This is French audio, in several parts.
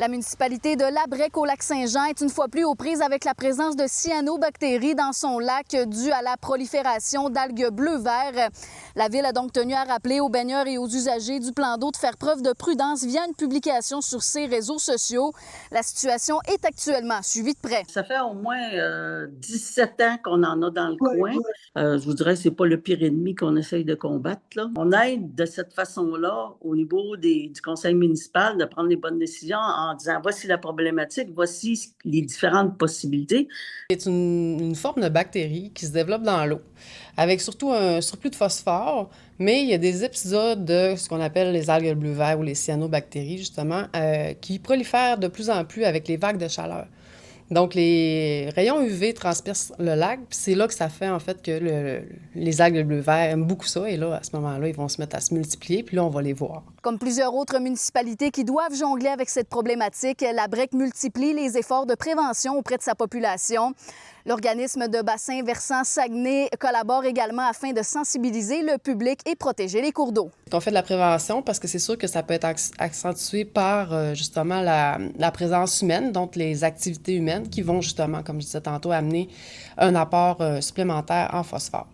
La municipalité de Labrec au Lac-Saint-Jean est une fois plus aux prises avec la présence de cyanobactéries dans son lac due à la prolifération d'algues bleu-vert. La ville a donc tenu à rappeler aux baigneurs et aux usagers du plan d'eau de faire preuve de prudence via une publication sur ses réseaux sociaux. La situation est actuellement suivie de près. Ça fait au moins 17 ans qu'on en a dans le coin. Je vous dirais que c'est pas le pire ennemi qu'on essaye de combattre, là. On aide de cette façon-là au niveau du conseil municipal de prendre les bonnes décisions en disant voici la problématique, voici les différentes possibilités. C'est une forme de bactérie qui se développe dans l'eau, avec surtout un surplus de phosphore, mais il y a des épisodes de ce qu'on appelle les algues bleu-vert ou les cyanobactéries, justement, qui prolifèrent de plus en plus avec les vagues de chaleur. Donc, les rayons UV transpercent le lac, puis c'est là que ça fait, en fait, que les algues bleu-vert aiment beaucoup ça. Et là, à ce moment-là, ils vont se mettre à se multiplier, puis là, on va les voir. Comme plusieurs autres municipalités qui doivent jongler avec cette problématique, Labrec multiplie les efforts de prévention auprès de sa population. L'organisme de bassin versant Saguenay collabore également afin de sensibiliser le public et protéger les cours d'eau. On fait de la prévention parce que c'est sûr que ça peut être accentué par justement la présence humaine, donc les activités humaines qui vont justement, comme je disais tantôt, amener un apport supplémentaire en phosphore.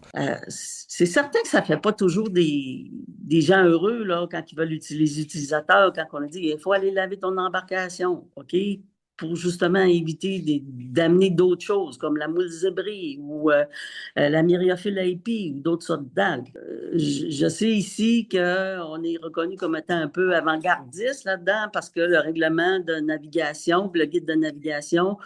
C'est certain que ça ne fait pas toujours des gens heureux là, quand ils veulent les utilisateurs, quand on a dit il faut aller laver ton embarcation, OK? Pour justement éviter d'amener d'autres choses comme la moule zébrée ou la myriophylle AIP ou d'autres sortes d'algues. Je sais ici qu'on est reconnu comme étant un peu avant-gardiste là-dedans parce que le règlement de navigation, le guide de navigation,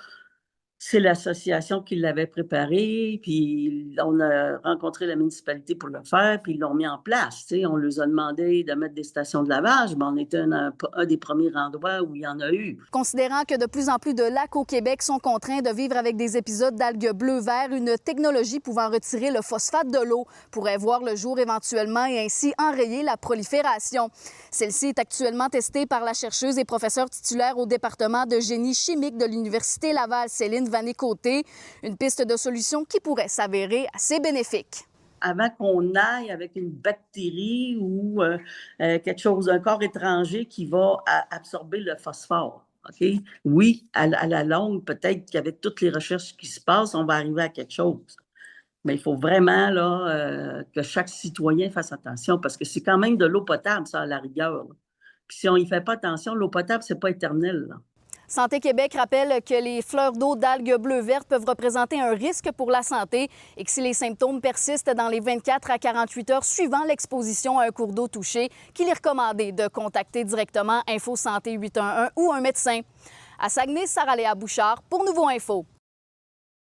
c'est l'association qui l'avait préparé, puis on a rencontré la municipalité pour le faire, puis ils l'ont mis en place. Tu sais, on leur a demandé de mettre des stations de lavage, mais on était un des premiers endroits où il y en a eu. Considérant que de plus en plus de lacs au Québec sont contraints de vivre avec des épisodes d'algues bleu-vert, une technologie pouvant retirer le phosphate de l'eau pourrait voir le jour éventuellement et ainsi enrayer la prolifération. Celle-ci est actuellement testée par la chercheuse et professeure titulaire au département de génie chimique de l'Université Laval, Céline Vanier-Côté, une piste de solution qui pourrait s'avérer assez bénéfique. Avant qu'on aille avec une bactérie ou quelque chose, un corps étranger qui va absorber le phosphore. OK? Oui, à la longue, peut-être qu'avec toutes les recherches qui se passent, on va arriver à quelque chose. Mais il faut vraiment là, que chaque citoyen fasse attention parce que c'est quand même de l'eau potable, ça, à la rigueur. Là. Puis si on n'y fait pas attention, l'eau potable, c'est pas éternel. Là. Santé Québec rappelle que les fleurs d'eau d'algues bleu-vertes peuvent représenter un risque pour la santé et que si les symptômes persistent dans les 24 à 48 heures suivant l'exposition à un cours d'eau touché, qu'il est recommandé de contacter directement Info Santé 811 ou un médecin. À Saguenay, Sarah-Léa Bouchard pour Nouveau Info.